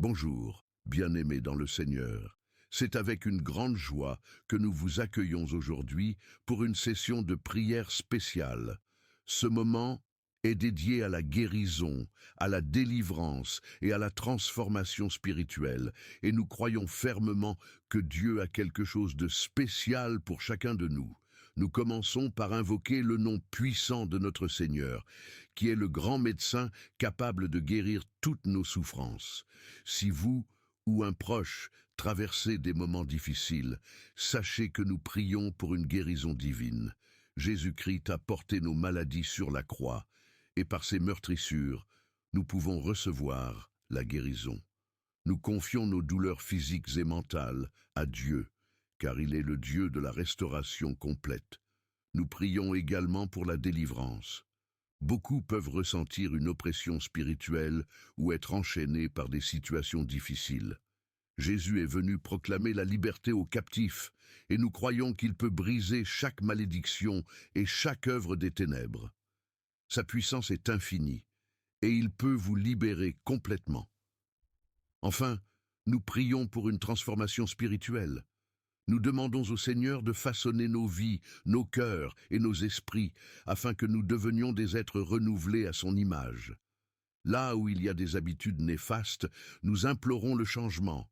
Bonjour, bien-aimés dans le Seigneur. C'est avec une grande joie que nous vous accueillons aujourd'hui pour une session de prière spéciale. Ce moment est dédié à la guérison, à la délivrance et à la transformation spirituelle, et nous croyons fermement que Dieu a quelque chose de spécial pour chacun de nous. Nous commençons par invoquer le nom puissant de notre Seigneur, qui est le grand médecin capable de guérir toutes nos souffrances. Si vous ou un proche traversez des moments difficiles, sachez que nous prions pour une guérison divine. Jésus-Christ a porté nos maladies sur la croix, et par ses meurtrissures, nous pouvons recevoir la guérison. Nous confions nos douleurs physiques et mentales à Dieu, car il est le Dieu de la restauration complète. Nous prions également pour la délivrance. Beaucoup peuvent ressentir une oppression spirituelle ou être enchaînés par des situations difficiles. Jésus est venu proclamer la liberté aux captifs, et nous croyons qu'il peut briser chaque malédiction et chaque œuvre des ténèbres. Sa puissance est infinie, et il peut vous libérer complètement. Enfin, nous prions pour une transformation spirituelle. Nous demandons au Seigneur de façonner nos vies, nos cœurs et nos esprits, afin que nous devenions des êtres renouvelés à son image. Là où il y a des habitudes néfastes, nous implorons le changement.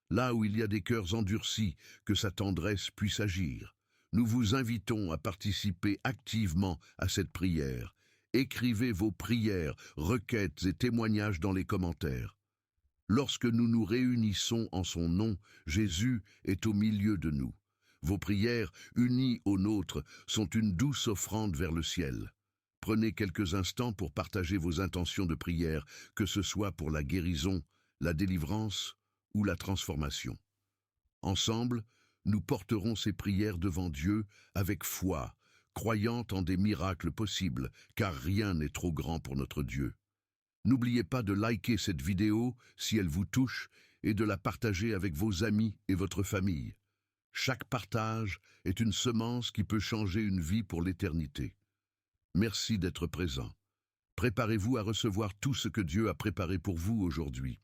Là où il y a des cœurs endurcis, que sa tendresse puisse agir. Nous vous invitons à participer activement à cette prière. Écrivez vos prières, requêtes et témoignages dans les commentaires. Lorsque nous nous réunissons en son nom, Jésus est au milieu de nous. Vos prières, unies aux nôtres, sont une douce offrande vers le ciel. Prenez quelques instants pour partager vos intentions de prière, que ce soit pour la guérison, la délivrance ou la transformation. Ensemble, nous porterons ces prières devant Dieu avec foi, croyant en des miracles possibles, car rien n'est trop grand pour notre Dieu. N'oubliez pas de liker cette vidéo si elle vous touche et de la partager avec vos amis et votre famille. Chaque partage est une semence qui peut changer une vie pour l'éternité. Merci d'être présent. Préparez-vous à recevoir tout ce que Dieu a préparé pour vous aujourd'hui.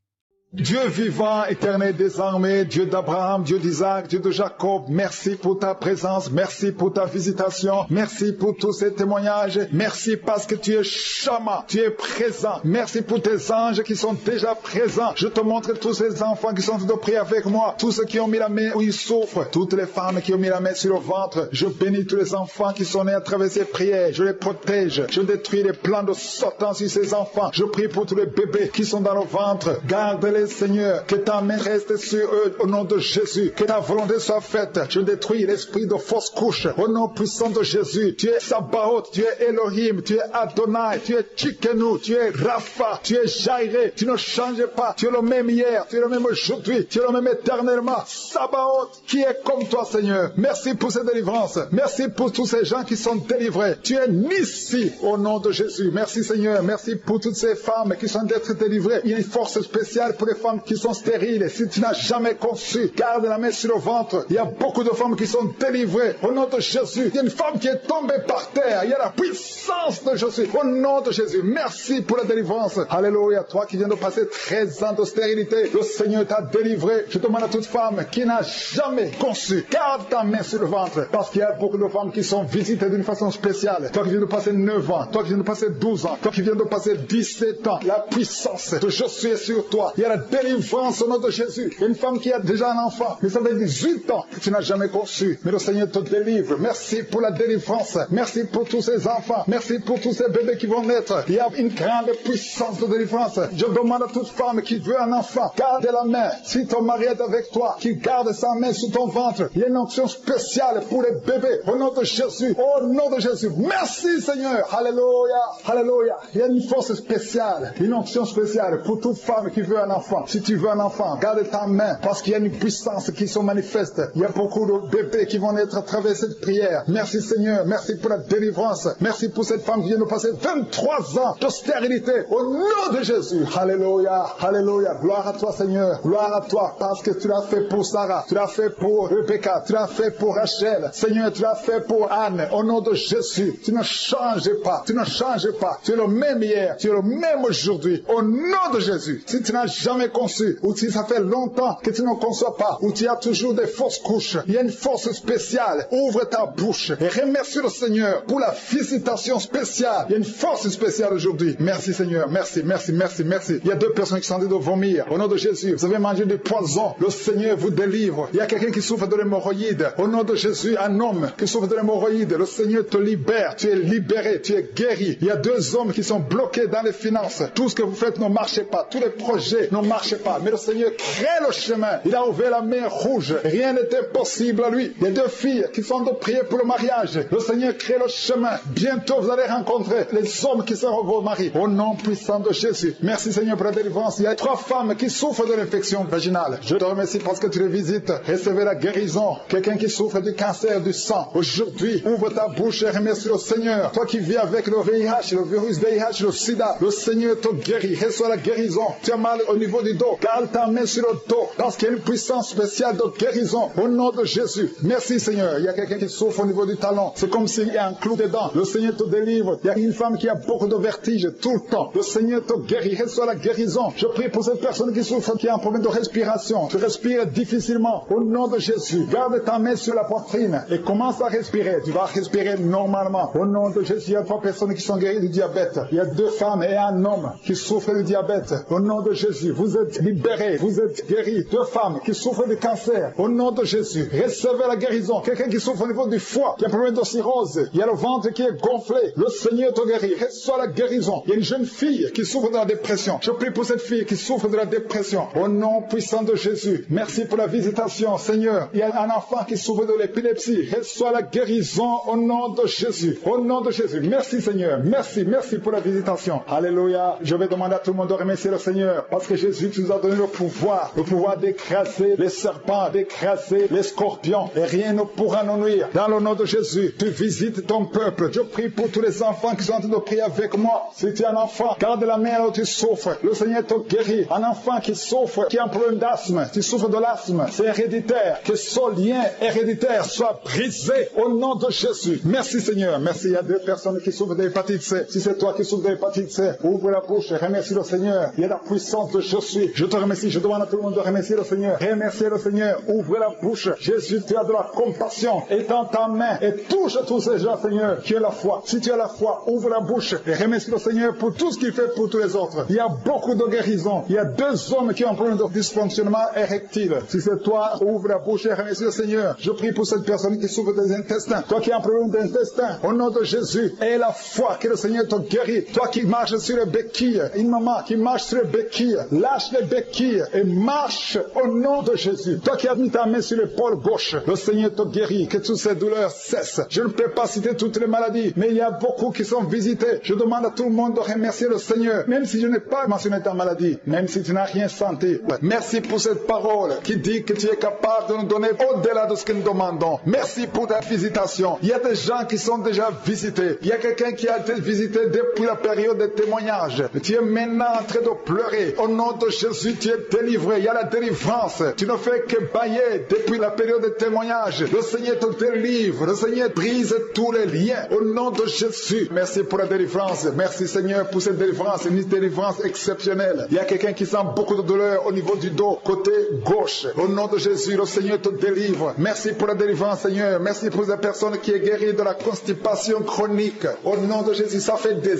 Dieu vivant, éternel désormais, Dieu d'Abraham, Dieu d'Isaac, Dieu de Jacob, merci pour ta présence, merci pour ta visitation, merci pour tous ces témoignages, merci parce que tu es Shama, tu es présent, merci pour tes anges qui sont déjà présents. Je te montre tous ces enfants qui sont en train de prier avec moi, tous ceux qui ont mis la main où ils souffrent, toutes les femmes qui ont mis la main sur le ventre. Je bénis tous les enfants qui sont nés à travers ces prières, je les protège, je détruis les plans de Satan sur ces enfants. Je prie pour tous les bébés qui sont dans le ventre, garde-les Seigneur, que ta main reste sur eux au nom de Jésus, que ta volonté soit faite. Je détruis l'esprit de fausse couche au nom puissant de Jésus. Tu es Sabaoth, tu es Elohim, tu es Adonai, tu es Tchikenu, tu es Rapha, tu es Jairé, tu ne changes pas, tu es le même hier, tu es le même aujourd'hui, tu es le même éternellement. Sabaoth, qui est comme toi Seigneur. Merci pour cette délivrance, merci pour tous ces gens qui sont délivrés. Tu es Nissi au nom de Jésus. Merci Seigneur, merci pour toutes ces femmes qui sont d'être délivrées. Il y a une force spéciale pour les femmes qui sont stériles. Si tu n'as jamais conçu, garde la main sur le ventre. Il y a beaucoup de femmes qui sont délivrées au nom de Jésus. Il y a une femme qui est tombée par terre. Il y a la puissance de Jésus au nom de Jésus. Merci pour la délivrance. Alléluia. Toi qui viens de passer 13 ans de stérilité, le Seigneur t'a délivré. Je demande à toute femme qui n'a jamais conçu, garde ta main sur le ventre, parce qu'il y a beaucoup de femmes qui sont visitées d'une façon spéciale. Toi qui viens de passer 9 ans, toi qui viens de passer 12 ans, toi qui viens de passer 17 ans, la puissance de Jésus est sur toi. Il y a la délivrance au nom de Jésus. Une femme qui a déjà un enfant, mais ça fait 18 ans que tu n'as jamais conçu, mais le Seigneur te délivre. Merci pour la délivrance. Merci pour tous ces enfants. Merci pour tous ces bébés qui vont naître. Il y a une grande puissance de délivrance. Je demande à toute femme qui veut un enfant, garde la main. Si ton mari est avec toi, qu'il garde sa main sous ton ventre. Il y a une onction spéciale pour les bébés au nom de Jésus. Au nom de Jésus. Merci Seigneur. Alléluia. Alléluia. Il y a une force spéciale, une onction spéciale pour toute femme qui veut un enfant. Si tu veux un enfant, garde ta main, parce qu'il y a une puissance qui se manifeste. Il y a beaucoup de bébés qui vont naître à travers cette prière. Merci Seigneur, merci pour la délivrance. Merci pour cette femme qui vient de passer 23 ans de stérilité. Au nom de Jésus. Alléluia, alléluia. Gloire à toi Seigneur, gloire à toi, parce que tu l'as fait pour Sarah, tu l'as fait pour Rebecca, tu l'as fait pour Rachel. Seigneur, tu l'as fait pour Anne. Au nom de Jésus, tu ne changes pas, tu ne changes pas. Tu es le même hier, tu es le même aujourd'hui. Au nom de Jésus. Si tu n'as jamais jamais conçu, ou si ça fait longtemps que tu ne conçois pas, ou tu as toujours des fausses couches, il y a une force spéciale. Ouvre ta bouche et remercie le Seigneur pour la visitation spéciale. Il y a une force spéciale aujourd'hui. Merci Seigneur, merci, merci, merci, merci. Il y a 2 personnes qui sont en train de vomir. Au nom de Jésus, vous avez mangé du poison. Le Seigneur vous délivre. Il y a quelqu'un qui souffre de l'hémorroïde. Au nom de Jésus, un homme qui souffre de l'hémorroïde. Le Seigneur te libère. Tu es libéré, tu es guéri. Il y a 2 hommes qui sont bloqués dans les finances. Tout ce que vous faites ne marche pas. Tous les projets ne marchent pas. Mais le Seigneur crée le chemin. Il a ouvert la mer rouge. Rien n'était possible à lui. Il y a 2 filles qui sont de prier pour le mariage. Le Seigneur crée le chemin. Bientôt, vous allez rencontrer les hommes qui seront vos maris. Au nom puissant de Jésus. Merci Seigneur pour la délivrance. Il y a 3 femmes qui souffrent de l'infection vaginale. Je te remercie parce que tu les visites. Recevez la guérison. Quelqu'un qui souffre du cancer du sang. Aujourd'hui, ouvre ta bouche et remercie le Seigneur. Toi qui vis avec le VIH, le virus VIH, le sida, le Seigneur te guérit. Reçois la guérison. Tu as mal au niveau du dos. Garde ta main sur le dos. Parce qu'il y a une puissance spéciale de guérison. Au nom de Jésus. Merci Seigneur. Il y a quelqu'un qui souffre au niveau du talon. C'est comme s'il y a un clou dedans. Le Seigneur te délivre. Il y a une femme qui a beaucoup de vertige tout le temps. Le Seigneur te guérit. Reçois la guérison. Je prie pour cette personne qui souffre, qui a un problème de respiration. Tu respires difficilement. Au nom de Jésus. Garde ta main sur la poitrine et commence à respirer. Tu vas respirer normalement. Au nom de Jésus, il y a 3 personnes qui sont guéries du diabète. Il y a 2 femmes et un homme qui souffrent du diabète. Au nom de Jésus, vous êtes libérés. Vous êtes guéris. 2 femmes qui souffrent du cancer. Au nom de Jésus, recevez la guérison. Quelqu'un qui souffre au niveau du foie, qui a un problème de cirrhose. Il y a le ventre qui est gonflé. Le Seigneur te guérit. Reçois la guérison. Il y a une jeune fille qui souffre de la dépression. Je prie pour cette fille qui souffre de la dépression. Au nom puissant de Jésus. Merci pour la visitation, Seigneur. Il y a un enfant qui souffre de l'épilepsie. Reçois la guérison au nom de Jésus. Au nom de Jésus. Merci, Seigneur. Merci, merci pour la visitation. Alléluia. Je vais demander à tout le monde de remercier le Seigneur. Parce que Jésus nous a donné le pouvoir d'écraser les serpents, d'écraser les scorpions. Et rien ne pourra nous nuire. Dans le nom de Jésus, tu visites ton peuple. Je prie pour tous les enfants qui sont en train de prier avec moi. Si tu es un enfant, garde la main là où tu souffres. Le Seigneur te guérit. Un enfant qui souffre, qui a un problème d'asthme, tu souffres de l'asthme, c'est héréditaire. Que ce lien héréditaire soit brisé au nom de Jésus. Merci Seigneur. Merci. Il y a 2 personnes qui souffrent d'hépatite C. Si c'est toi qui souffres d'hépatite C, ouvre la bouche et remercie le Seigneur. Il y a la puissance de je suis. Je te remercie. Je demande à tout le monde de remercier le Seigneur. Remerciez le Seigneur. Ouvre la bouche. Jésus, tu as de la compassion. Étends ta main et touche tous ces gens, Seigneur, qui ont la foi. Si tu as la foi, ouvre la bouche et remercie le Seigneur pour tout ce qu'il fait pour tous les autres. Il y a beaucoup de guérisons. Il y a 2 hommes qui ont un problème de dysfonctionnement érectile. Si c'est toi, ouvre la bouche et remercie le Seigneur. Je prie pour cette personne qui souffre des intestins. Toi qui as un problème d'intestin, au nom de Jésus, aie la foi que le Seigneur te guérit. Toi qui marches sur les béquilles, une maman qui marche sur les béquilles, lâche les béquilles et marche au nom de Jésus. Toi qui as mis ta main sur l'épaule gauche, le Seigneur te guérit. Que toutes ces douleurs cessent. Je ne peux pas citer toutes les maladies, mais il y a beaucoup qui sont visitées. Je demande à tout le monde de remercier le Seigneur, même si je n'ai pas mentionné ta maladie, même si tu n'as rien senti. Merci pour cette parole qui dit que tu es capable de nous donner au-delà de ce que nous demandons. Merci pour ta visitation. Il y a des gens qui sont déjà visités. Il y a quelqu'un qui a été visité depuis la période des témoignages. Tu es maintenant en train de pleurer. Au nom de Jésus, tu es délivré. Il y a la délivrance. Tu ne fais que bailler depuis la période des témoignages. Le Seigneur te délivre. Le Seigneur brise tous les liens. Au nom de Jésus. Merci pour la délivrance. Merci Seigneur pour cette délivrance. Une délivrance exceptionnelle. Il y a quelqu'un qui sent beaucoup de douleur au niveau du dos, côté gauche. Au nom de Jésus, le Seigneur te délivre. Merci pour la délivrance, Seigneur. Merci pour la personne qui est guérie de la constipation chronique. Au nom de Jésus, ça fait des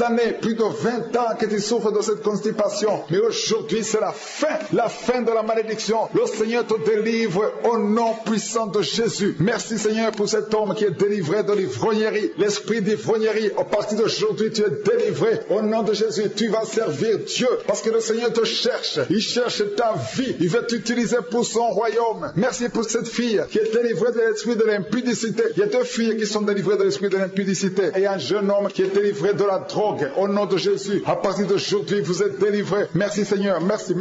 années, plus de 20 ans que tu souffres de cette constipation. Mais aujourd'hui, c'est la fin de la malédiction. Le Seigneur te délivre au nom puissant de Jésus. Merci Seigneur pour cet homme qui est délivré de l'ivrognerie. L'esprit d'ivrognerie, à partir d'aujourd'hui, tu es délivré. Au nom de Jésus, tu vas servir Dieu parce que le Seigneur te cherche. Il cherche ta vie. Il veut t'utiliser pour son royaume. Merci pour cette fille qui est délivrée de l'esprit de l'impudicité. Il y a 2 filles qui sont délivrées de l'esprit de l'impudicité. Et un jeune homme qui est délivré de la drogue. Au nom de Jésus, à partir d'aujourd'hui, vous êtes délivrés. Merci Seigneur. Merci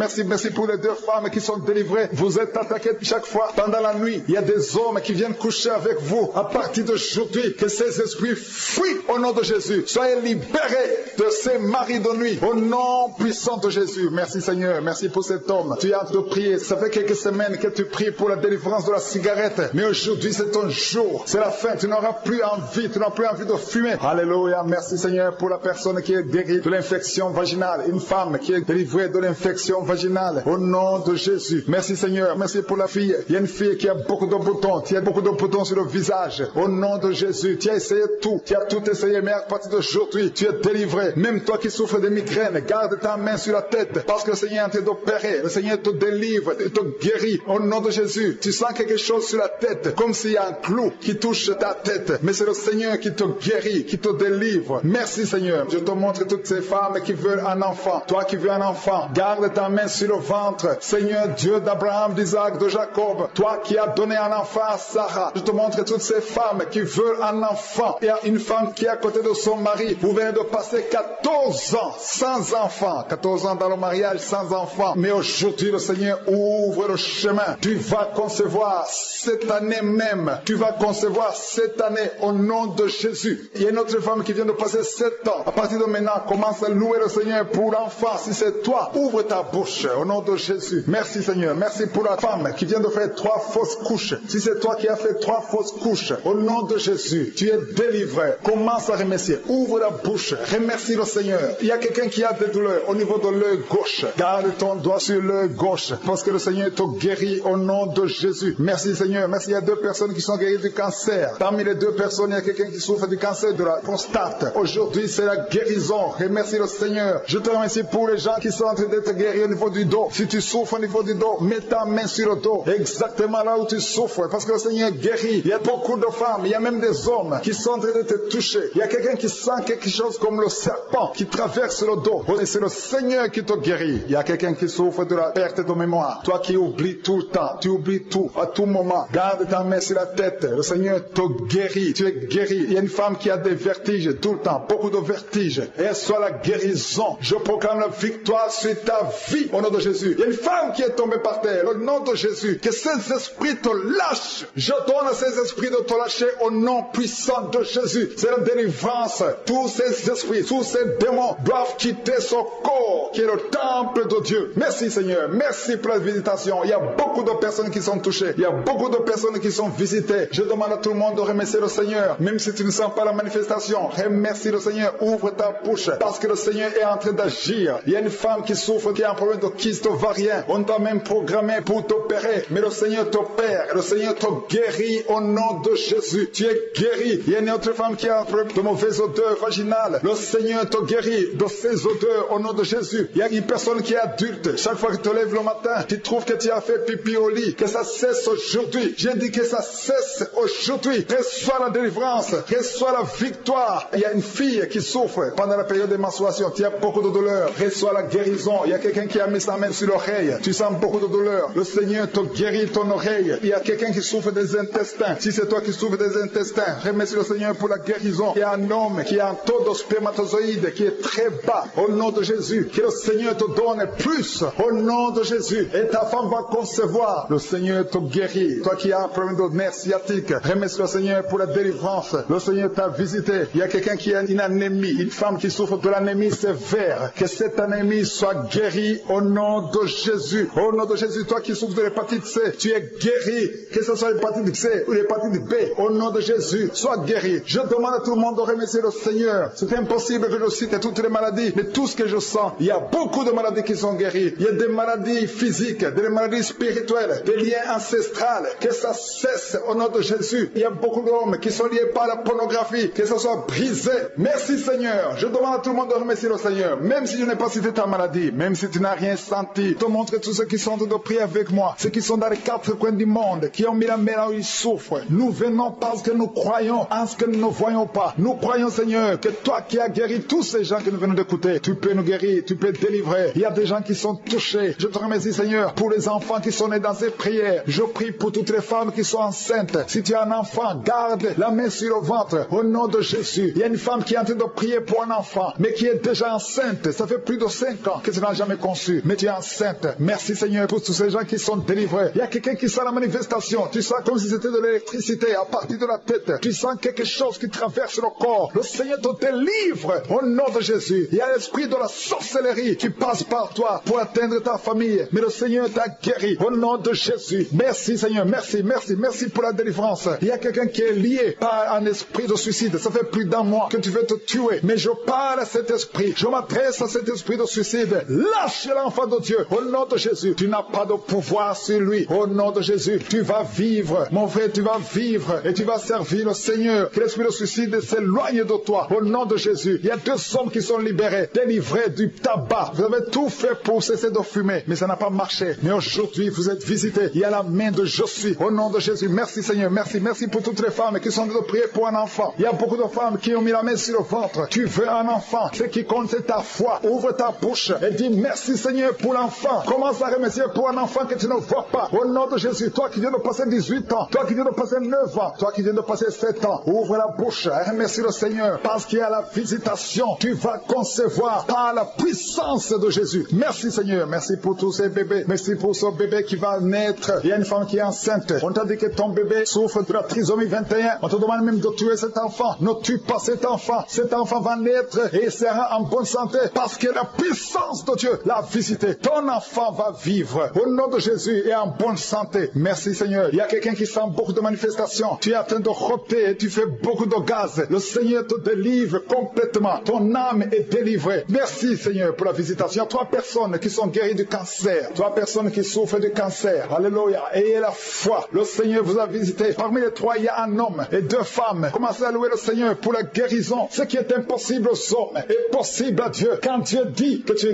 pour les 2 femmes qui sont délivrées. Vous êtes attaquées chaque fois pendant la nuit. Il y a des hommes qui viennent coucher avec vous. À partir d'aujourd'hui, que ces esprits fuient au nom de Jésus. Soyez libérés de ces maris de nuit. Au nom puissant de Jésus. Merci Seigneur. Merci pour cet homme. Tu es en train de prier. Ça fait quelques semaines que tu pries pour la délivrance de la cigarette. Mais aujourd'hui, c'est ton jour. C'est la fin. Tu n'auras plus envie. Tu n'auras plus envie de fumer. Alléluia. Merci Seigneur pour la personne qui est guérie de l'infection vaginale. Une femme qui est est délivrée de l'infection vaginale. Au nom de Jésus. Merci Seigneur. Merci pour la fille. Il y a une fille qui a beaucoup de boutons. Tu as beaucoup de boutons sur le visage. Au nom de Jésus. Tu as essayé tout. Tu as tout essayé, mais à partir d'aujourd'hui, tu es délivré. Même toi qui souffres de migraines, garde ta main sur la tête. Parce que le Seigneur est en train d'opérer. Le Seigneur te délivre, te guérit. Au nom de Jésus. Tu sens quelque chose sur la tête. Comme s'il y a un clou qui touche ta tête. Mais c'est le Seigneur qui te guérit, qui te délivre. Merci Seigneur. Je te montre toutes ces femmes qui veulent un enfant. Toi qui veux un enfant, garde ta main sur le ventre. Seigneur Dieu d'Abraham, d'Isaac, de Jacob, toi qui as donné un enfant à Sarah, je te montre toutes ces femmes qui veulent un enfant. Il y a une femme qui est à côté de son mari. Vous venez de passer 14 ans sans enfant. 14 ans dans le mariage sans enfant. Mais aujourd'hui, le Seigneur ouvre le chemin. Tu vas concevoir cette année même. Tu vas concevoir cette année au nom de Jésus. Il y a une autre femme qui vient de passer 7 ans. À partir de maintenant, commence à louer le Seigneur pour l'enfant. Si c'est toi, ouvre ta bouche au nom de Jésus. Merci Seigneur. Merci pour la femme qui vient de faire 3 fausses couches. Si c'est toi qui as fait 3 fausses couches, au nom de Jésus, tu es délivré. Commence à remercier. Ouvre la bouche. Remercie le Seigneur. Il y a quelqu'un qui a des douleurs au niveau de l'œil gauche. Garde ton doigt sur l'œil gauche parce que le Seigneur te guérit au nom de Jésus. Merci Seigneur. Merci. Il y a 2 personnes qui sont guéries du cancer. Parmi les 2 personnes, il y a quelqu'un qui souffre du cancer de la prostate. Aujourd'hui, c'est la guérison. Remercie le Seigneur. Je te remercie pour les gens qui sont en train d'être guéris au niveau du dos. Si tu souffres au niveau du dos, mets ta main sur le dos. Exactement là où tu souffres. Parce que le Seigneur guérit. Il y a beaucoup de femmes, il y a même des hommes qui sont en train de te toucher. Il y a quelqu'un qui sent quelque chose comme le serpent qui traverse le dos. Et c'est le Seigneur qui te guérit. Il y a quelqu'un qui souffre de la perte de mémoire. Toi qui oublies tout le temps. Tu oublies tout à tout moment. Garde ta main sur la tête. Le Seigneur te guérit. Tu es guéri. Il y a une femme qui a des vertiges tout le temps. Beaucoup de vertiges. Et soit la guérison. Je proclame la victoire sur ta vie au nom de Jésus. Il y a une femme qui est tombée par terre au nom de Jésus. Que ces esprits te lâchent. Je donne à ces esprits de te lâcher au nom puissant de Jésus. C'est la délivrance. Tous ces esprits, tous ces démons doivent quitter son corps qui est le temple de Dieu. Merci Seigneur. Merci pour la visitation. Il y a beaucoup de personnes qui sont touchées. Il y a beaucoup de personnes qui sont visitées. Je demande à tout le monde de remercier le Seigneur. Même si tu ne sens pas la manifestation, remercie le Seigneur. Ouvre ta bouche parce que le Seigneur est en train d'agir. Il y a une femme qui souffre, qui a un problème de kyste ovarien. On t'a même programmé pour t'opérer. Mais le Seigneur t'opère. Le Seigneur te guérit au nom de Jésus. Tu es guéri. Il y a une autre femme qui a un problème de mauvaise odeur vaginale. Le Seigneur te guérit de ces odeurs au nom de Jésus. Il y a une personne qui est adulte. Chaque fois que tu te lèves le matin, tu trouves que tu as fait pipi au lit. Que ça cesse aujourd'hui. J'ai dit que ça cesse aujourd'hui. Reçois la délivrance. Reçois la victoire. Il y a une fille qui souffre pendant la période de menstruation. Tu as beaucoup de douleur. Reçois la guérison. Il y a quelqu'un qui a mis sa main sur l'oreille. Tu sens beaucoup de douleur. Le Seigneur te guérit ton oreille. Il y a quelqu'un qui souffre des intestins. Si c'est toi qui souffres des intestins, remercie le Seigneur pour la guérison. Il y a un homme qui a un taux de spermatozoïdes qui est très bas. Au nom de Jésus, que le Seigneur te donne plus. Au nom de Jésus. Et ta femme va concevoir. Le Seigneur te guérit. Toi qui as un problème de nerf sciatique, remercie le Seigneur pour la délivrance. Le Seigneur t'a visité. Il y a quelqu'un qui a une anémie, une femme qui souffre de l'anémie sévère. Que cette anémie soit guérie au nom de Jésus. Au nom de Jésus, toi qui souffres de l'hépatite C, tu es guéri. Que ce soit l'hépatite C ou l'hépatite B, au nom de Jésus, sois guéri. Je demande à tout le monde de remercier le Seigneur. C'est impossible que je cite toutes les maladies, mais tout ce que je sens, il y a beaucoup de maladies qui sont guéries. Il y a des maladies physiques, des maladies spirituelles, des liens ancestrales. Que ça cesse au nom de Jésus. Il y a beaucoup d'hommes qui sont liés par la pornographie. Que ça soit brisé. Merci Seigneur. Je demande à tout le monde de remercier le Seigneur. Même si je n'ai pas cité ta maladie, même si tu n'as rien senti, te montre tous ceux qui sont de prier avec moi, ceux qui sont dans les 4 coins du monde, qui ont mis la main là où ils souffrent. Nous venons parce que nous croyons en ce que nous ne voyons pas. Nous croyons Seigneur que toi qui as guéri tous ces gens que nous venons d'écouter, tu peux nous guérir, tu peux délivrer. Il y a des gens qui sont touchés. Je te remercie Seigneur pour les enfants qui sont nés dans ces prières. Je prie pour toutes les femmes qui sont enceintes. Si tu as un enfant, garde la main sur le ventre au nom de Jésus. Il y a une femme qui est en train de prier pour un enfant, mais qui est déjà enceinte. Ça fait plus de 5 ans que tu n'as jamais conçu, mais tu es enceinte. Merci Seigneur pour tous ces gens qui sont délivrés. Il y a quelqu'un qui sent la manifestation. Tu sens comme si c'était de l'électricité à partir de la tête. Tu sens quelque chose qui traverse le corps. Le Seigneur te délivre au nom de Jésus. Il y a l'esprit de la sorcellerie qui passe par toi pour atteindre ta famille. Mais le Seigneur t'a guéri au nom de Jésus. Merci Seigneur. Merci, merci, merci pour la délivrance. Il y a quelqu'un qui est lié par un esprit de suicide. Ça fait plus d'1 mois que tu veux te tuer. Mais je parle à cet esprit. Je m'adresse à cet esprit de suicide, lâche l'enfant de Dieu. Au nom de Jésus, tu n'as pas de pouvoir sur lui. Au nom de Jésus, tu vas vivre. Mon frère, tu vas vivre et tu vas servir le Seigneur. Que l'esprit de suicide s'éloigne de toi. Au nom de Jésus, il y a 2 hommes qui sont libérés, délivrés du tabac. Vous avez tout fait pour cesser de fumer, mais ça n'a pas marché. Mais aujourd'hui, vous êtes visités. Il y a la main de Je suis. Au nom de Jésus, merci Seigneur, merci. Merci pour toutes les femmes qui sont de prier pour un enfant. Il y a beaucoup de femmes qui ont mis la main sur le ventre. Tu veux un enfant. Ce qui compte, c'est ta foi. Ouvre ta bouche et dis merci Seigneur pour l'enfant. Commence à remercier pour un enfant que tu ne vois pas. Au nom de Jésus, toi qui viens de passer 18 ans, toi qui viens de passer 9 ans, toi qui viens de passer 7 ans, ouvre la bouche et remercie le Seigneur parce qu'il y a la visitation. Tu vas concevoir par la puissance de Jésus. Merci Seigneur, merci pour tous ces bébés. Merci pour ce bébé qui va naître. Il y a une femme qui est enceinte. On t'a dit que ton bébé souffre de la trisomie 21. On te demande même de tuer cet enfant. Ne tue pas cet enfant. Cet enfant va naître et il sera en bonne santé parce que la puissance de Dieu l'a visité. Ton enfant va vivre au nom de Jésus et en bonne santé. Merci Seigneur. Il y a quelqu'un qui sent beaucoup de manifestations. Tu es en train de rôter et tu fais beaucoup de gaz. Le Seigneur te délivre complètement. Ton âme est délivrée. Merci Seigneur pour la visitation. Il y a 3 personnes qui sont guéries du cancer. 3 personnes qui souffrent du cancer. Alléluia. Ayez la foi. Le Seigneur vous a visité. Parmi les 3, il y a un homme et 2 femmes. Commencez à louer le Seigneur pour la guérison. Ce qui est impossible aux hommes est possible à Dieu. Quand Dieu dit que tu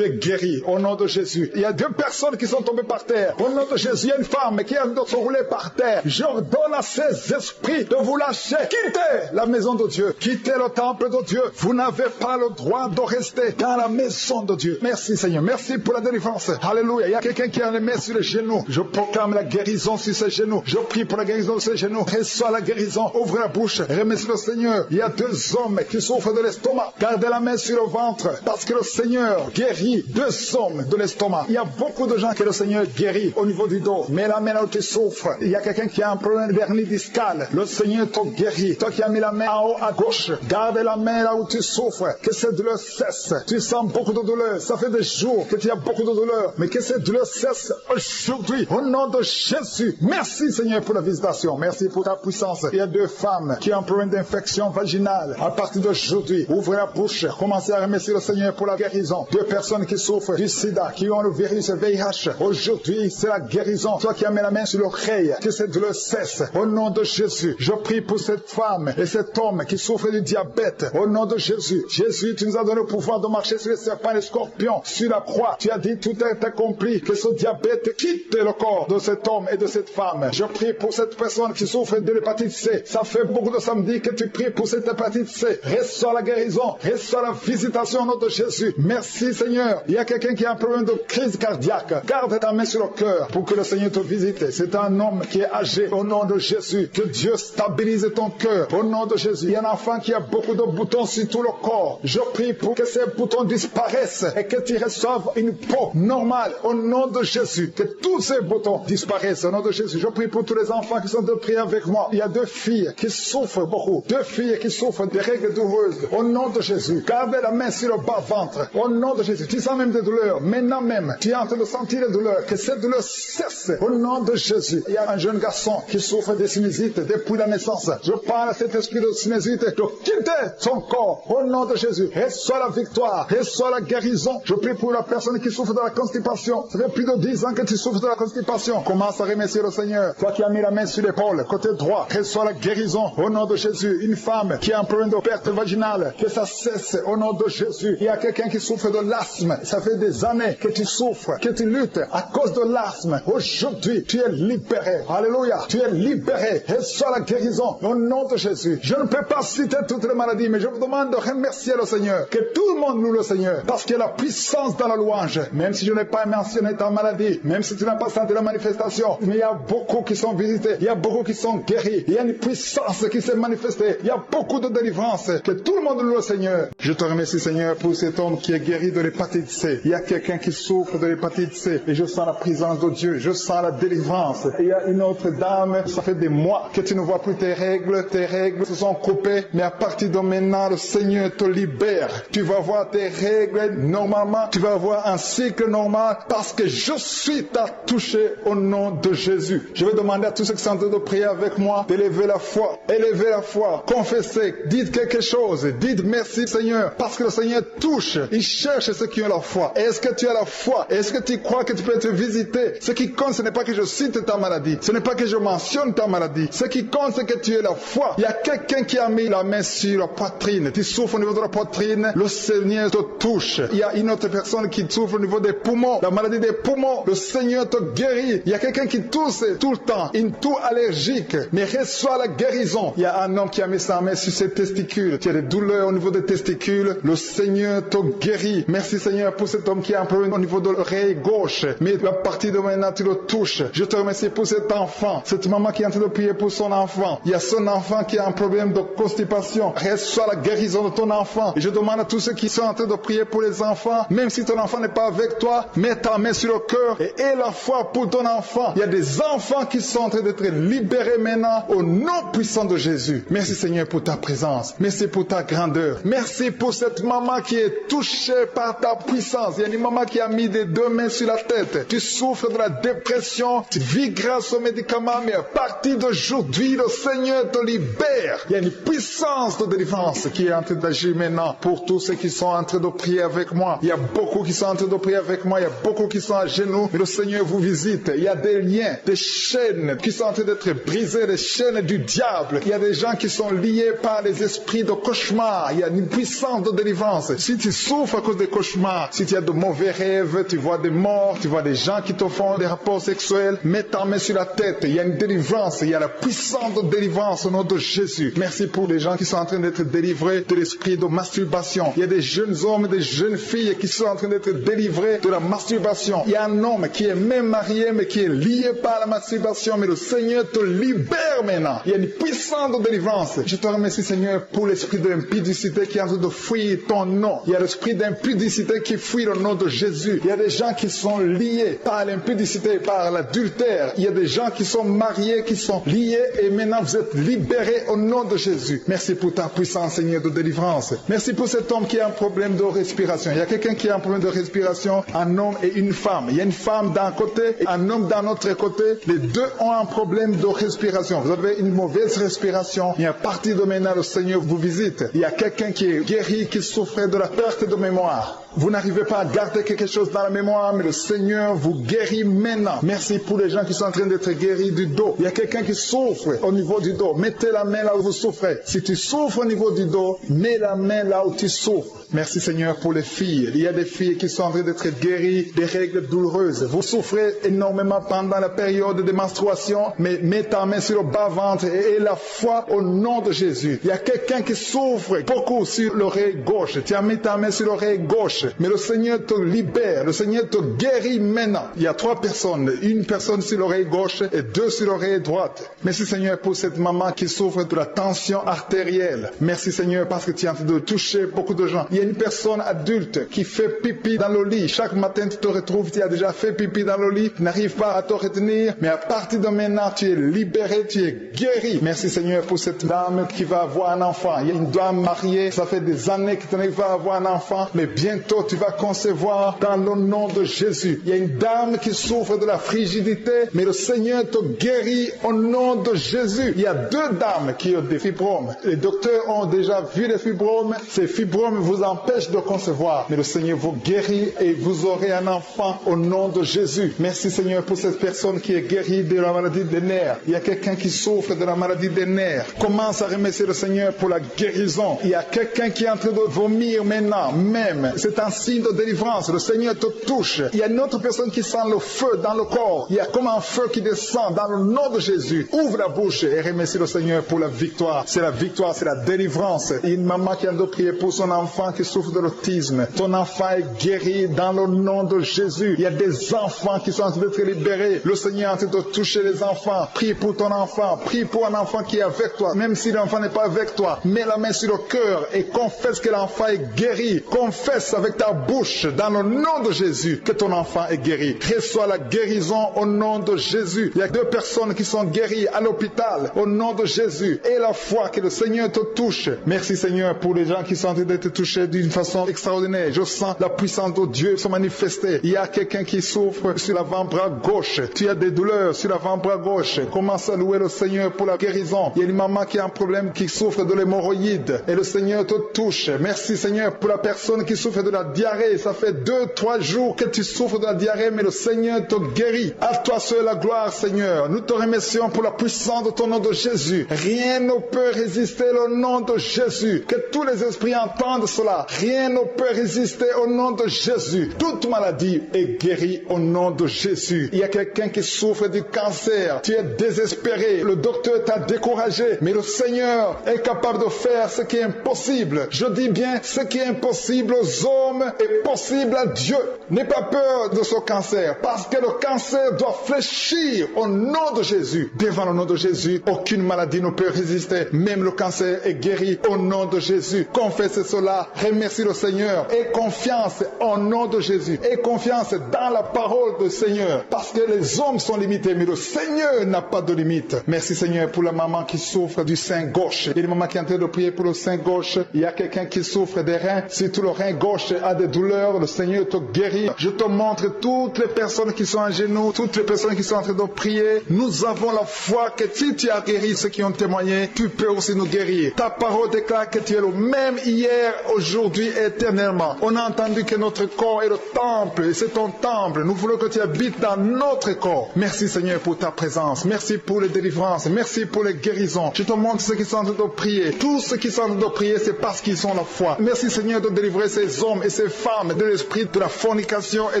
es guéri au nom de Jésus. Il y a 2 personnes qui sont tombées par terre. Au nom de Jésus, il y a une femme qui a de se rouler par terre. J'ordonne à ces esprits de vous lâcher. Quittez la maison de Dieu. Quittez le temple de Dieu. Vous n'avez pas le droit de rester dans la maison de Dieu. Merci Seigneur. Merci pour la délivrance. Alléluia. Il y a quelqu'un qui a les mains sur les genoux. Je proclame la guérison sur ses genoux. Je prie pour la guérison de ses genoux. Reçois la guérison. Ouvre la bouche. Remercie le Seigneur. Il y a 2 hommes qui souffrent de l'estomac. Gardez la main sur le ventre. Parce que le Seigneur guérit 2 hommes de l'estomac. Il y a beaucoup de gens que le Seigneur guérit au niveau du dos. Mais la main là où tu souffres. Il y a quelqu'un qui a un problème d'hernie discale. Le Seigneur te guérit. Toi qui as mis la main en haut à gauche. Garde la main là où tu souffres. Que cette douleur cesse. Tu sens beaucoup de douleur. Ça fait des jours que tu as beaucoup de douleur. Mais que cette douleur cesse aujourd'hui. Au nom de Jésus. Merci Seigneur pour la visitation. Merci pour ta puissance. Il y a 2 femmes qui ont un problème d'infection vaginale. À partir d'aujourd'hui, ouvrez la bouche. Commencez à remercier le Seigneur pour la guérison. 2 personnes qui souffrent du sida, qui ont le virus VIH. Aujourd'hui, c'est la guérison. Toi qui as mis la main sur l'oreille, que cette douleur cesse. Au nom de Jésus, je prie pour cette femme et cet homme qui souffre du diabète. Au nom de Jésus. Jésus, tu nous as donné le pouvoir de marcher sur les serpents et les scorpions. Sur la croix, tu as dit tout est accompli. Que ce diabète quitte le corps de cet homme et de cette femme. Je prie pour cette personne qui souffre de l'hépatite C. Ça fait beaucoup de samedis que tu pries pour cette hépatite C. Reçois la guérison. Reçois la visitation au nom de Jésus. Merci Seigneur. Il y a quelqu'un qui a un problème de crise cardiaque. Garde ta main sur le cœur pour que le Seigneur te visite. C'est un homme qui est âgé. Au nom de Jésus. Que Dieu stabilise ton cœur. Au nom de Jésus. Il y a un enfant qui a beaucoup de boutons sur tout le corps. Je prie pour que ces boutons disparaissent et que tu reçoives une peau normale. Au nom de Jésus. Que tous ces boutons disparaissent. Au nom de Jésus. Je prie pour tous les enfants qui sont de prier avec moi. Il y a 2 filles qui souffrent beaucoup. 2 filles qui souffrent de règles douloureuses. Au nom de Jésus. Gardez la main sur le bas-ventre. Au nom de Jésus. Tu sens même des douleurs. Maintenant même, tu es en train de sentir les douleurs. Que cette douleur cesse. Au nom de Jésus. Il y a un jeune garçon qui souffre de sinusite depuis la naissance. Je parle à cet esprit de sinusite de quitter son corps. Au nom de Jésus. Reçois la victoire. Reçois la guérison. Je prie pour la personne qui souffre de la constipation. Ça fait plus de 10 ans que tu souffres de la constipation. Commence à remercier le Seigneur. Toi qui as mis la main sur l'épaule, côté droit, reçois la guérison. Au nom de Jésus. Une femme qui a un problème de perte vaginale, que ça cesse. Au nom de Jésus. Il y a quelqu'un qui souffre de l'asthme. Ça fait des années que tu souffres, que tu luttes à cause de l'asthme. Aujourd'hui, tu es libéré. Alléluia. Tu es libéré. Reçois la guérison. Au nom de Jésus. Je ne peux pas citer toutes les maladies, mais je vous demande de remercier le Seigneur. Que tout le monde loue le Seigneur. Parce qu'il y a la puissance dans la louange. Même si je n'ai pas mentionné ta maladie, même si tu n'as pas senti la manifestation, mais il y a beaucoup qui sont visités. Il y a beaucoup qui sont guéris. Il y a une puissance qui s'est manifestée. Il y a beaucoup de délivrance. Que tout le monde loue le Seigneur. Je te remercie, Seigneur, pour cet homme qui est guéri de l'hépatite C. Il y a quelqu'un qui souffre de l'hépatite C. Et je sens la présence de Dieu. Je sens la délivrance. Et il y a une autre dame. Ça fait des mois que tu ne vois plus tes règles. Tes règles se sont coupées. Mais à partir de maintenant, le Seigneur te libère. Tu vas voir tes règles normalement. Tu vas avoir un cycle normal. Parce que je suis t'a touché au nom de Jésus. Je vais demander à tous ceux qui sont en train de prier avec moi d'élever la foi. Élevez la foi. Confessez. Dites quelque chose. Dites merci Seigneur. Parce que le Seigneur touche. Il Ils cherchent ceux qui ont la foi. Est-ce que tu as la foi? Est-ce que tu crois que tu peux être visité? Ce qui compte, ce n'est pas que je cite ta maladie. Ce n'est pas que je mentionne ta maladie. Ce qui compte, c'est que tu aies la foi. Il y a quelqu'un qui a mis la main sur la poitrine. Tu souffres au niveau de la poitrine. Le Seigneur te touche. Il y a une autre personne qui souffre au niveau des poumons. La maladie des poumons. Le Seigneur te guérit. Il y a quelqu'un qui tousse tout le temps. Une toux allergique. Mais reçois la guérison. Il y a un homme qui a mis sa main sur ses testicules. Tu as des douleurs au niveau des testicules. Le Seigneur te guérit. Merci Seigneur pour cet homme qui a un problème au niveau de l'oreille gauche. Mais à partir de maintenant, tu le touches. Je te remercie pour cet enfant. Cette maman qui est en train de prier pour son enfant. Il y a son enfant qui a un problème de constipation. Reçois la guérison de ton enfant. Et je demande à tous ceux qui sont en train de prier pour les enfants, même si ton enfant n'est pas avec toi, mets ta main sur le cœur et aie la foi pour ton enfant. Il y a des enfants qui sont en train d'être libérés maintenant au nom puissant de Jésus. Merci Seigneur pour ta présence. Merci pour ta grandeur. Merci pour cette maman qui est touchée par ta puissance. Il y a une maman qui a mis des deux mains sur la tête. Tu souffres de la dépression. Tu vis grâce aux médicaments, mais à partir d'aujourd'hui, le Seigneur te libère. Il y a une puissance de délivrance qui est en train d'agir maintenant pour tous ceux qui sont en train de prier avec moi. Il y a beaucoup qui sont en train de prier avec moi. Il y a beaucoup qui sont à genoux. Mais le Seigneur vous visite. Il y a des liens, des chaînes qui sont en train d'être brisées, des chaînes du diable. Il y a des gens qui sont liés par les esprits de cauchemar. Il y a une puissance de délivrance. Si tu souffres à cause des cauchemars, si tu as de mauvais rêves, tu vois des morts, tu vois des gens qui te font des rapports sexuels, mets ta main sur la tête. Il y a une délivrance. Il y a la puissance de délivrance au nom de Jésus. Merci pour les gens qui sont en train d'être délivrés de l'esprit de masturbation. Il y a des jeunes hommes, des jeunes filles qui sont en train d'être délivrés de la masturbation. Il y a un homme qui est même marié, mais qui est lié par la masturbation, mais le Seigneur te libère maintenant. Il y a une puissance de délivrance. Je te remercie Seigneur pour l'esprit d'impudicité qui est en train de fuir ton nom. Il y a l'esprit d'impudicité qui fuit le nom de Jésus. Il y a des gens qui sont liés par l'impudicité, par l'adultère. Il y a des gens qui sont mariés, qui sont liés et maintenant vous êtes libérés au nom de Jésus. Merci pour ta puissance Seigneur de délivrance. Merci pour cet homme qui a un problème de respiration. Il y a quelqu'un qui a un problème de respiration, un homme et une femme. Il y a une femme d'un côté et un homme d'un autre côté. Les deux ont un problème de respiration. Vous avez une mauvaise respiration et à partir de maintenant le Seigneur vous visite. Il y a quelqu'un qui est guéri, qui souffrait de la perte de mémoire. Vous n'arrivez pas à garder quelque chose dans la mémoire, mais le Seigneur vous guérit maintenant. Merci pour les gens qui sont en train d'être guéris du dos. Il y a quelqu'un qui souffre au niveau du dos. Mettez la main là où vous souffrez. Si tu souffres au niveau du dos, mets la main là où tu souffres. Merci Seigneur pour les filles. Il y a des filles qui sont en train d'être guéries des règles douloureuses. Vous souffrez énormément pendant la période de menstruation, mais mets ta main sur le bas-ventre et aie la foi au nom de Jésus. Il y a quelqu'un qui souffre beaucoup sur l'oreille gauche. Tu as mis ta main sur l'oreille gauche, mais le Seigneur te libère. Le Seigneur te guérit maintenant. Il y a 3 personnes. Une personne sur l'oreille gauche et 2 sur l'oreille droite. Merci Seigneur pour cette maman qui souffre de la tension artérielle. Merci Seigneur parce que tu es en train de toucher beaucoup de gens. Il y a une personne adulte qui fait pipi dans le lit. Chaque matin, tu te retrouves, tu as déjà fait pipi dans le lit, tu n'arrives pas à te retenir, mais à partir de maintenant, tu es libéré, tu es guéri. Merci Seigneur pour cette dame qui va avoir un enfant. Il y a une dame mariée, ça fait des années que tu n'arrives pas à avoir un enfant, mais bientôt tu vas concevoir dans le nom de Jésus. Il y a une dame qui souffre de la frigidité, mais le Seigneur te guérit au nom de Jésus. Il y a 2 dames qui ont des fibromes. Les docteurs ont déjà vu les fibromes. Ces fibromes vous empêchent de concevoir, mais le Seigneur vous guérit et vous aurez un enfant au nom de Jésus. Merci Seigneur pour cette personne qui est guérie de la maladie des nerfs. Il y a quelqu'un qui souffre de la maladie des nerfs. Commence à remercier le Seigneur pour la guérison. Il y a quelqu'un qui est en train de vomir maintenant, même. C'est un signe de délivrance. Le Seigneur te touche. Il y a une autre personne qui sent le feu dans le corps. Il y a comme un feu qui descend dans le nom de Jésus. Ouvre la bouche et remercie le Seigneur pour la victoire. C'est la victoire, c'est la délivrance. Il y a une maman qui a de prier pour son enfant qui souffre de l'autisme. Ton enfant est guéri dans le nom de Jésus. Il y a des enfants qui sont en train d'être libérés. Le Seigneur est en train de toucher les enfants. Prie pour ton enfant. Prie pour un enfant qui est avec toi. Même si l'enfant n'est pas avec toi, mets la main sur le cœur et confesse que l'enfant est guéri. Confesse avec ta bouche dans le nom de Jésus que ton enfant est guéri. Reçois la guérison au nom de Jésus. Il y a 2 personnes qui sont guéries à l'hôpital au nom de Jésus. Et la foi que le Seigneur te touche. Merci Seigneur pour les gens qui sont en train d'être touchés d'une façon extraordinaire. Je sens la puissance de Dieu se manifester. Il y a quelqu'un qui souffre sur l'avant-bras gauche. Tu as des douleurs sur l'avant-bras gauche. Commence à louer le Seigneur pour la guérison. Il y a une maman qui a un problème, qui souffre de l'hémorroïde. Et le Seigneur te touche. Merci Seigneur pour la personne qui souffre de la la diarrhée. Ça fait 2-3 jours que tu souffres de la diarrhée, mais le Seigneur te guérit. À toi seul la gloire, Seigneur. Nous te remercions pour la puissance de ton nom de Jésus. Rien ne peut résister au nom de Jésus. Que tous les esprits entendent cela. Rien ne peut résister au nom de Jésus. Toute maladie est guérie au nom de Jésus. Il y a quelqu'un qui souffre du cancer. Tu es désespéré. Le docteur t'a découragé. Mais le Seigneur est capable de faire ce qui est impossible. Je dis bien, ce qui est impossible aux hommes est possible à Dieu. N'aie pas peur de ce cancer. Parce que le cancer doit fléchir au nom de Jésus. Devant le nom de Jésus, aucune maladie ne peut résister. Même le cancer est guéri au nom de Jésus. Confesse cela. Remercie le Seigneur. Aie confiance au nom de Jésus. Aie confiance dans la parole du Seigneur. Parce que les hommes sont limités, mais le Seigneur n'a pas de limite. Merci Seigneur pour la maman qui souffre du sein gauche. Il y a une maman qui est en train de prier pour le sein gauche. Il y a quelqu'un qui souffre des reins. Si tout le rein gauche a des douleurs, le Seigneur te guérit. Je te montre toutes les personnes qui sont en genoux, toutes les personnes qui sont en train de prier. Nous avons la foi que si tu as guéri ceux qui ont témoigné, tu peux aussi nous guérir. Ta parole déclare que tu es le même hier, aujourd'hui et éternellement. On a entendu que notre corps est le temple, et c'est ton temple. Nous voulons que tu habites dans notre corps. Merci Seigneur pour ta présence. Merci pour les délivrances. Merci pour les guérisons. Je te montre ceux qui sont en train de prier. Tous ceux qui sont en train de prier, c'est parce qu'ils ont la foi. Merci Seigneur de délivrer ces hommes et ces femmes de l'esprit de la fornication et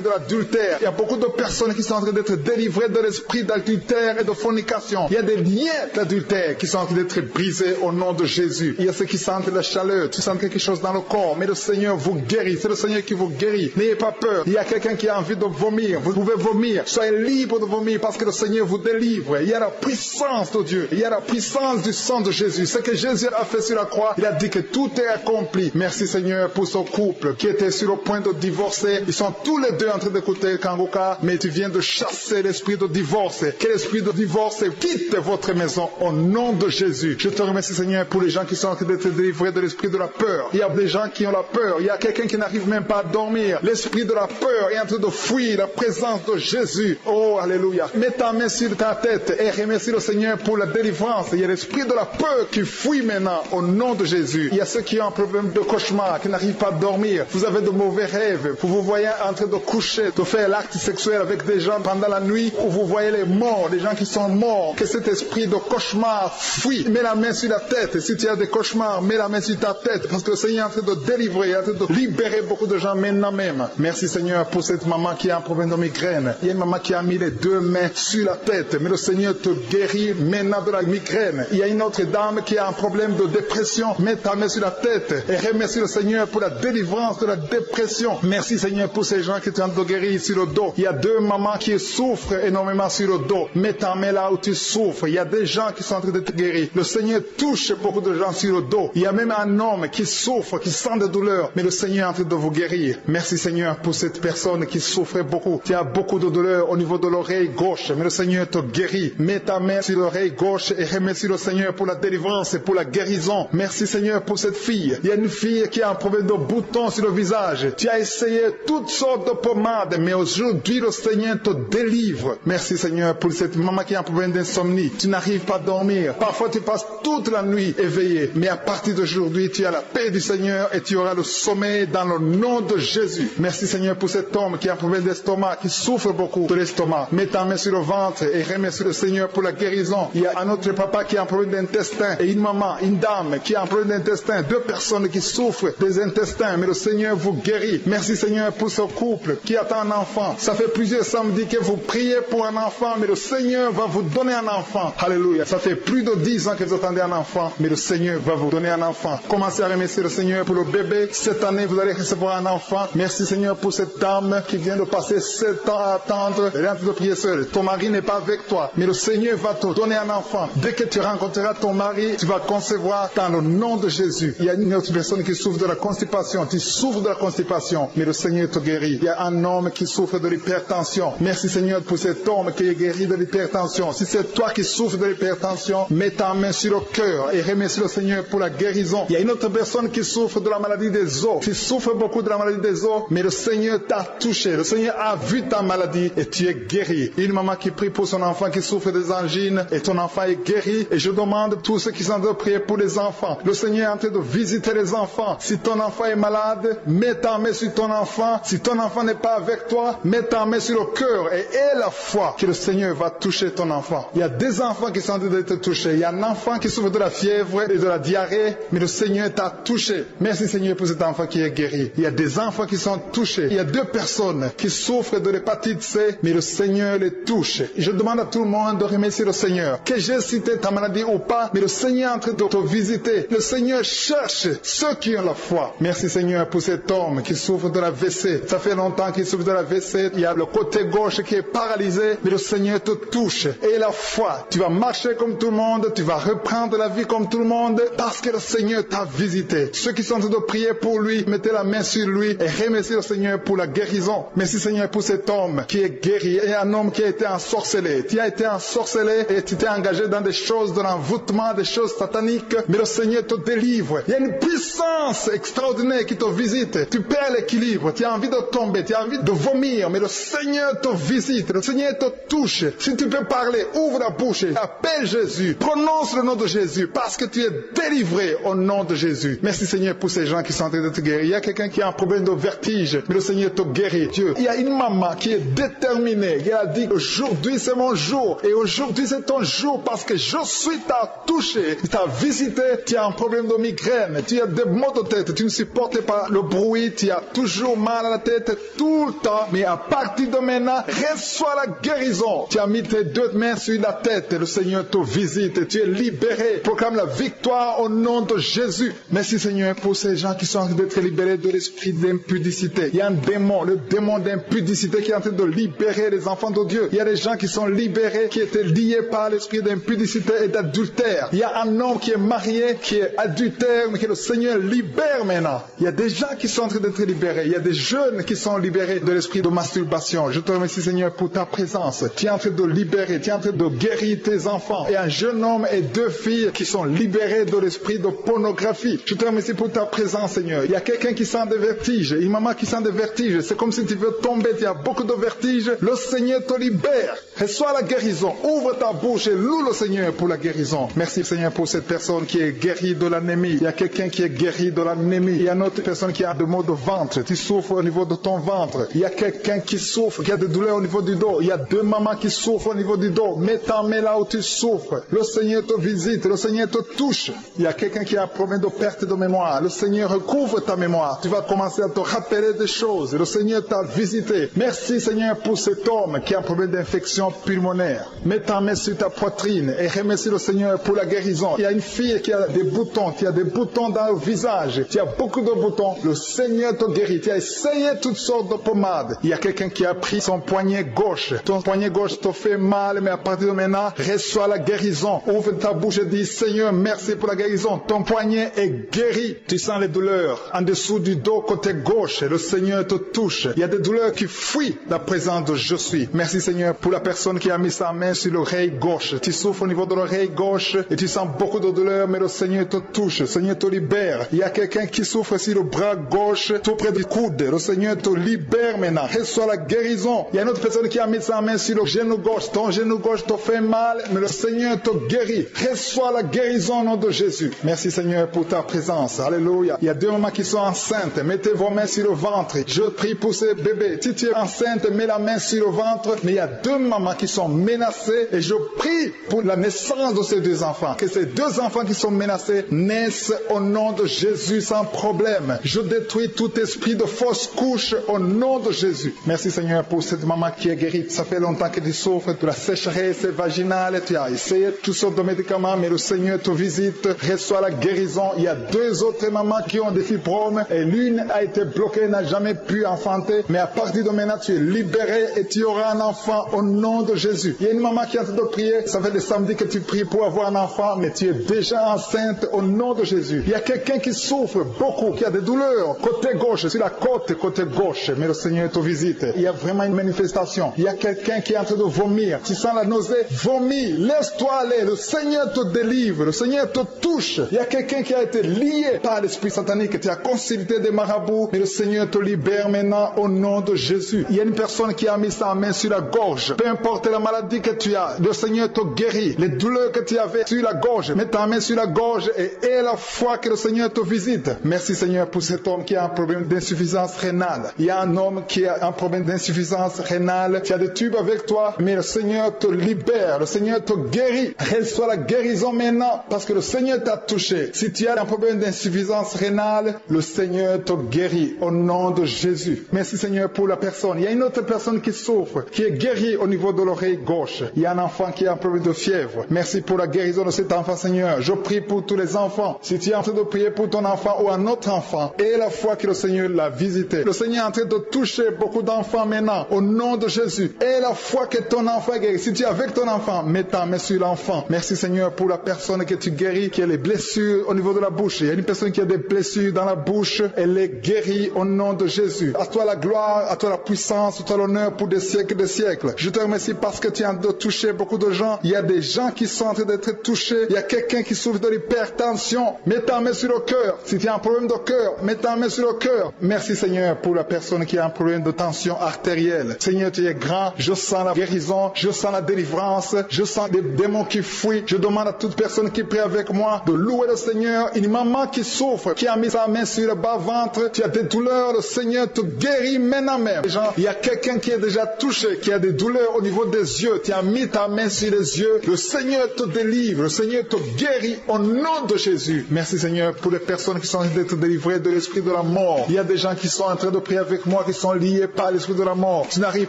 de l'adultère. Il y a beaucoup de personnes qui sont en train d'être délivrées de l'esprit d'adultère et de fornication. Il y a des liens d'adultère qui sont en train d'être brisés au nom de Jésus. Il y a ceux qui sentent la chaleur, tu sens quelque chose dans le corps, mais le Seigneur vous guérit. C'est le Seigneur qui vous guérit. N'ayez pas peur. Il y a quelqu'un qui a envie de vomir. Vous pouvez vomir. Soyez libre de vomir parce que le Seigneur vous délivre. Il y a la puissance de Dieu. Il y a la puissance du sang de Jésus. Ce que Jésus a fait sur la croix, il a dit que tout est accompli. Merci Seigneur pour ce couple qui était sur le point de divorcer. Ils sont tous les deux en train d'écouter Kangoka, mais tu viens de chasser l'esprit de divorce. Que l'esprit de divorce quitte votre maison au nom de Jésus. Je te remercie Seigneur pour les gens qui sont en train d'être délivrés de l'esprit de la peur. Il y a des gens qui ont la peur. Il y a quelqu'un qui n'arrive même pas à dormir. L'esprit de la peur est en train de fuir la présence de Jésus. Oh, alléluia. Mets ta main sur ta tête et remercie le Seigneur pour la délivrance. Il y a l'esprit de la peur qui fuit maintenant au nom de Jésus. Il y a ceux qui ont un problème de cauchemar, qui n'arrivent pas à dormir. Vous avez de mauvais rêves. Vous vous voyez en train de coucher, de faire l'acte sexuel avec des gens pendant la nuit, où vous voyez les morts, des gens qui sont morts. Que cet esprit de cauchemar fuit. Mets la main sur la tête. Si tu as des cauchemars, mets la main sur ta tête. Parce que le Seigneur est en train de délivrer, en train de libérer beaucoup de gens maintenant même. Merci Seigneur pour cette maman qui a un problème de migraine. Il y a une maman qui a mis les deux mains sur la tête. Mais le Seigneur te guérit maintenant de la migraine. Il y a une autre dame qui a un problème de dépression. Mets ta main sur la tête et remercie le Seigneur pour la délivrance de la dépression. Merci Seigneur pour ces gens qui sont en train de guérir sur le dos. Il y a deux mamans qui souffrent énormément sur le dos. Mets ta main là où tu souffres. Il y a des gens qui sont en train de te guérir. Le Seigneur touche beaucoup de gens sur le dos. Il y a même un homme qui souffre, qui sent des douleurs. Mais le Seigneur est en train de vous guérir. Merci Seigneur pour cette personne qui souffrait beaucoup. Tu as beaucoup de douleurs au niveau de l'oreille gauche. Mais le Seigneur te guérit. Mets ta main sur l'oreille gauche et remercie le Seigneur pour la délivrance et pour la guérison. Merci Seigneur pour cette fille. Il y a une fille qui a un problème de boutons sur le visage. Tu as essayé toutes sortes de pommades, mais aujourd'hui le Seigneur te délivre. Merci Seigneur pour cette maman qui a un problème d'insomnie. Tu n'arrives pas à dormir. Parfois tu passes toute la nuit éveillé, mais à partir d'aujourd'hui tu as la paix du Seigneur et tu auras le sommeil dans le nom de Jésus. Merci Seigneur pour cet homme qui a un problème d'estomac, qui souffre beaucoup de l'estomac. Mets ta main sur le ventre et remercie le Seigneur pour la guérison. Il y a un autre papa qui a un problème d'intestin et une maman, une dame qui a un problème d'intestin. Deux personnes qui souffrent des intestins, mais le Seigneur vous guérit. Merci Seigneur pour ce couple qui attend un enfant. Ça fait plusieurs samedis que vous priez pour un enfant, mais le Seigneur va vous donner un enfant. Alléluia. Ça fait plus de 10 ans que vous attendez un enfant, mais le Seigneur va vous donner un enfant. Commencez à remercier le Seigneur pour le bébé. Cette année, vous allez recevoir un enfant. Merci Seigneur pour cette dame qui vient de passer 7 ans à attendre. Elle est en train de prier seule. Ton mari n'est pas avec toi, mais le Seigneur va te donner un enfant. Dès que tu rencontreras ton mari, tu vas concevoir dans le nom de Jésus. Il y a une autre personne qui souffre de la constipation. Tu souffres de la constipation, mais le Seigneur te guérit. Il y a un homme qui souffre de l'hypertension. Merci Seigneur pour cet homme qui est guéri de l'hypertension. Si c'est toi qui souffres de l'hypertension, mets ta main sur le cœur et remercie le Seigneur pour la guérison. Il y a une autre personne qui souffre de la maladie des os. Tu souffres beaucoup de la maladie des os, mais le Seigneur t'a touché. Le Seigneur a vu ta maladie et tu es guéri. Une maman qui prie pour son enfant qui souffre des angines et ton enfant est guéri. Et je demande à tous ceux qui sont en train de prier pour les enfants. Le Seigneur est en train de visiter les enfants. Si ton enfant est malade, mets ta main sur ton enfant. Si ton enfant n'est pas avec toi, mets ta main sur le cœur et aie la foi que le Seigneur va toucher ton enfant. Il y a des enfants qui sont en train d'être touchés. Il y a un enfant qui souffre de la fièvre et de la diarrhée, mais le Seigneur t'a touché. Merci Seigneur pour cet enfant qui est guéri. Il y a des enfants qui sont touchés. Il y a 2 personnes qui souffrent de l'hépatite C, mais le Seigneur les touche. Je demande à tout le monde de remercier le Seigneur. Que j'ai cité ta maladie ou pas, mais le Seigneur est en train de te visiter. Le Seigneur cherche ceux qui ont la foi. Merci Seigneur pour cet homme qui souffre de la WC. Ça fait longtemps qu'il souffre de la WC. Il y a le côté gauche qui est paralysé, mais le Seigneur te touche. Et la foi, tu vas marcher comme tout le monde, tu vas reprendre la vie comme tout le monde, parce que le Seigneur t'a visité. Ceux qui sont en train de prier pour lui, mettez la main sur lui et remerciez le Seigneur pour la guérison. Merci Seigneur pour cet homme qui est guéri et un homme qui a été ensorcelé. Tu as été ensorcelé et tu t'es engagé dans des choses de l'envoûtement, des choses sataniques, mais le Seigneur te délivre. Il y a une puissance extraordinaire qui te visite. Tu perds l'équilibre, tu as envie de tomber, tu as envie de vomir, mais le Seigneur te visite, le Seigneur te touche. Si tu peux parler, ouvre la bouche, appelle Jésus, prononce le nom de Jésus, parce que tu es délivré au nom de Jésus. Merci Seigneur pour ces gens qui sont en train de te guérir. Il y a quelqu'un qui a un problème de vertige, mais le Seigneur te guérit. Dieu. Il y a une maman qui est déterminée, qui a dit aujourd'hui c'est mon jour, et aujourd'hui c'est ton jour, parce que je suis t'a touché, t'a visité. Tu as un problème de migraine, tu as des maux de tête, tu ne supportes pas le bruit, tu as toujours mal à la tête tout le temps, mais à partir de maintenant, reçois la guérison. Tu as mis tes 2 mains sur la tête, le Seigneur te visite, tu es libéré. Proclame la victoire au nom de Jésus. Merci Seigneur pour ces gens qui sont en train d'être libérés de l'esprit d'impudicité. Il y a un démon, le démon d'impudicité qui est en train de libérer les enfants de Dieu. Il y a des gens qui sont libérés, qui étaient liés par l'esprit d'impudicité et d'adultère. Il y a un homme qui est marié, qui est adultère, mais que le Seigneur libère maintenant. Il y a des gens qui sont en train d'être libérés. Il y a des jeunes qui sont libérés de l'esprit de masturbation. Je te remercie Seigneur pour ta présence. Tu es en train de libérer, tu es en train de guérir tes enfants. Et un jeune homme et 2 filles qui sont libérés de l'esprit de pornographie. Je te remercie pour ta présence Seigneur. Il y a quelqu'un qui sent des vertiges, une maman qui sent des vertiges. C'est comme si tu veux tomber, tu as beaucoup de vertiges. Le Seigneur te libère. Reçois la guérison. Ouvre ta bouche et loue le Seigneur pour la guérison. Merci Seigneur pour cette personne qui est guérie de l'anémie. Il y a quelqu'un qui est guéri de l'anémie. Il y a une autre personne qui a des maux de ventre. Tu souffres au niveau de ton ventre. Il y a quelqu'un qui souffre, qui a des douleurs au niveau du dos. Il y a 2 mamans qui souffrent au niveau du dos. Mets ta main là où tu souffres. Le Seigneur te visite. Le Seigneur te touche. Il y a quelqu'un qui a un problème de perte de mémoire. Le Seigneur recouvre ta mémoire. Tu vas commencer à te rappeler des choses. Le Seigneur t'a visité. Merci Seigneur pour cet homme qui a un problème d'infection pulmonaire. Mets ta main sur ta poitrine et remercie le Seigneur pour la guérison. Il y a une fille qui a des boutons, qui a des boutons dans le visage. Tu as beaucoup de boutons. Le Seigneur te guérit. Tu as essayé toutes sortes de pommades. Il y a quelqu'un qui a pris son poignet gauche. Ton poignet gauche te fait mal, mais à partir de maintenant, reçois la guérison. Ouvre ta bouche et dis Seigneur, merci pour la guérison. Ton poignet est guéri. Tu sens les douleurs en dessous du dos côté gauche. Le Seigneur te touche. Il y a des douleurs qui fuient la présence de je suis. Merci Seigneur pour la personne qui a mis sa main sur l'oreille gauche. Tu souffres au niveau de l'oreille gauche et tu sens beaucoup de douleur, mais le Seigneur te touche. Le Seigneur te libère. Il y a quelqu'un qui souffre sur le bras gauche, tout près du coude. Le Seigneur te libère maintenant. Reçois la guérison. Il y a une autre personne qui a mis sa main sur le genou gauche. Ton genou gauche te fait mal, mais le Seigneur te guérit. Reçois la guérison au nom de Jésus. Merci Seigneur pour ta présence. Alléluia. Il y a 2 mamans qui sont enceintes. Mettez vos mains sur le ventre. Je prie pour ces bébés. Si tu es enceinte, mets la main sur le ventre. Mais il y a 2 mamans qui sont menacées et je prie pour la naissance de ces 2 enfants. Que ces 2 enfants qui sont menacés naissent au nom de Jésus sans problème. Je détruis tout esprit de fausse couche au nom de Jésus. Merci Seigneur pour cette maman qui est guérie. Ça fait longtemps que tu souffres de la sécheresse vaginale. Tu as essayé toutes sortes de médicaments, mais le Seigneur te visite. Reçois la guérison. Il y a 2 autres mamans qui ont des fibromes et l'une a été bloquée, n'a jamais pu enfanter. Mais à partir de maintenant, tu es libéré et tu auras un enfant au nom de Jésus. Il y a une maman qui est en train de prier. Ça fait des samedis que tu pries pour avoir un enfant, mais tu es déjà enceinte au nom de Jésus. Il y a quelqu'un qui souffre beaucoup, qui a des douleurs côté gauche, sur la côte côté gauche, mais le Seigneur te visite. Il y a vraiment une manifestation. Il y a quelqu'un qui est en train de vomir. Tu sens la nausée, vomis, laisse-toi aller. Le Seigneur te délivre, le Seigneur te touche. Il y a quelqu'un qui a été lié par l'esprit satanique, tu as consulté des marabouts, mais le Seigneur te libère maintenant au nom de Jésus. Il y a une personne qui a mis sa main sur la gorge. Peu importe la maladie que tu as, le Seigneur te guérit. Les douleurs que tu avais sur la gorge, mets ta main sur la gorge et aie la foi que le Seigneur te visite. Merci Seigneur pour cet homme homme qui a un problème d'insuffisance rénale. Il y a un homme qui a un problème d'insuffisance rénale. Tu as des tubes avec toi, mais le Seigneur te libère. Le Seigneur te guérit. Reçois la guérison maintenant parce que le Seigneur t'a touché. Si tu as un problème d'insuffisance rénale, le Seigneur te guérit au nom de Jésus. Merci Seigneur pour la personne. Il y a une autre personne qui souffre, qui est guérie au niveau de l'oreille gauche. Il y a un enfant qui a un problème de fièvre. Merci pour la guérison de cet enfant Seigneur. Je prie pour tous les enfants. Si tu es en train de prier pour ton enfant ou un autre enfant, et la foi que le Seigneur l'a visité. Le Seigneur est en train de toucher beaucoup d'enfants maintenant au nom de Jésus. Et la foi que ton enfant est guéri. Si tu es avec ton enfant, mets ta main sur l'enfant. Merci Seigneur pour la personne que tu guéris, qui a les blessures au niveau de la bouche. Il y a une personne qui a des blessures dans la bouche. Elle est guérie au nom de Jésus. À toi la gloire, à toi la puissance, à toi l'honneur pour des siècles et des siècles. Je te remercie parce que tu es en train de toucher beaucoup de gens. Il y a des gens qui sont en train d'être touchés. Il y a quelqu'un qui souffre de l'hypertension. Mets ta main sur le cœur. Si tu as un problème de cœur, mets ta main sur le cœur. Merci Seigneur pour la personne qui a un problème de tension artérielle. Seigneur, tu es grand. Je sens la guérison. Je sens la délivrance. Je sens des démons qui fuient. Je demande à toute personne qui prie avec moi de louer le Seigneur. Une maman qui souffre, qui a mis sa main sur le bas-ventre. Tu as des douleurs. Le Seigneur te guérit maintenant même. Il y a quelqu'un qui est déjà touché, qui a des douleurs au niveau des yeux. Tu as mis ta main sur les yeux. Le Seigneur te délivre. Le Seigneur te guérit au nom de Jésus. Merci Seigneur pour les personnes qui sont en train d'être délivrées de l'esprit de la mort. Il y a des gens qui sont en train de prier avec moi, qui sont liés par l'esprit de la mort. Tu n'arrives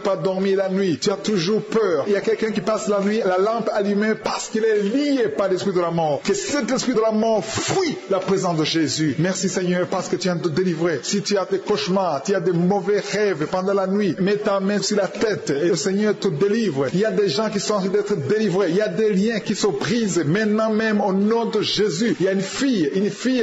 pas à dormir la nuit. Tu as toujours peur. Il y a quelqu'un qui passe la nuit, la lampe allumée parce qu'il est lié par l'esprit de la mort. Que cet esprit de la mort fuit la présence de Jésus. Merci Seigneur parce que tu viens de te délivrer. Si tu as des cauchemars, tu as des mauvais rêves pendant la nuit, mets ta main sur la tête et le Seigneur te délivre. Il y a des gens qui sont en train d'être délivrés. Il y a des liens qui se brisent maintenant même au nom de Jésus. Il y a une fille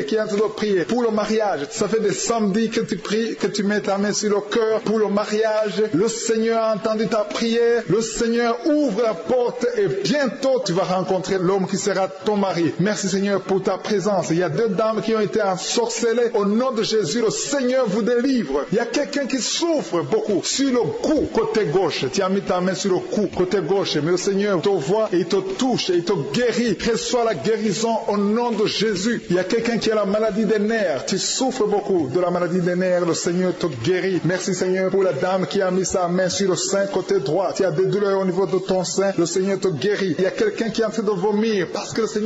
qui est en train de prier pour le mariage. Ça fait des samedis que tu pries, que tu mets ta main sur le cœur pour le mariage. Le Seigneur a entendu ta prière. Le Seigneur ouvre la porte et bientôt tu vas rencontrer l'homme qui sera ton mari. Merci Seigneur pour ta présence. Il y a deux dames qui ont été ensorcelées. Au nom de Jésus, le Seigneur vous délivre. Il y a quelqu'un qui souffre beaucoup sur le cou, côté gauche. Tu as mis ta main sur le cou, côté gauche. Mais le Seigneur te voit et il te touche et il te guérit. Reçois la guérison au nom de Jésus. Il y a quelqu'un qui a la maladie des nerfs. Tu souffres beaucoup de la maladie des nerfs. Le Seigneur te guérit. Merci Seigneur pour la dame qui a mis sa main sur le sein côté droit. Tu as des douleurs au niveau de ton sein. Le Seigneur te guérit. Il y a quelqu'un qui est en train de vomir parce que le Seigneur